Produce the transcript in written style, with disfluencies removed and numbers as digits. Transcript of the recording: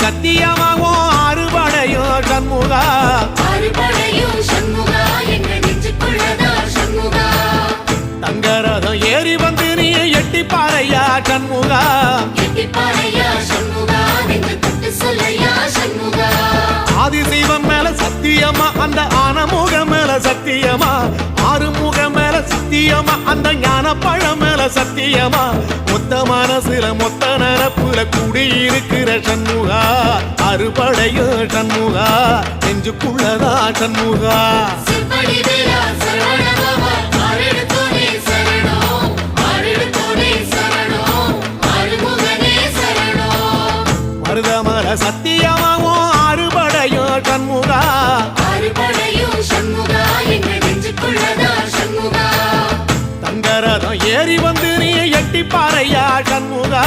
சத்தியமாகும் அறுபடையோ சண்முகா தங்கரதம் ஏறி வந்து நீ எட்டி பாறையா சண்முகா ஆதிசைவம் மேல சத்தியமா அந்த ஆனமுகம் மேல சத்தியமா ஆறுமுகம் மேல சத்தியமா அந்த ஞான பழம் மேல சத்தியமா மொத்த மனசுல மொத்த நரப்புல குடியிருக்கிற சண்முகா அறுபடையோ சண்முகா நெஞ்சுக்குள்ளதா சண்முகா மருதமர சத்தியமாவும் அறுபடையோ சண்முகா தங்கரதம் ஏறி வந்து நீ எட்டி பாறையா சண்முகா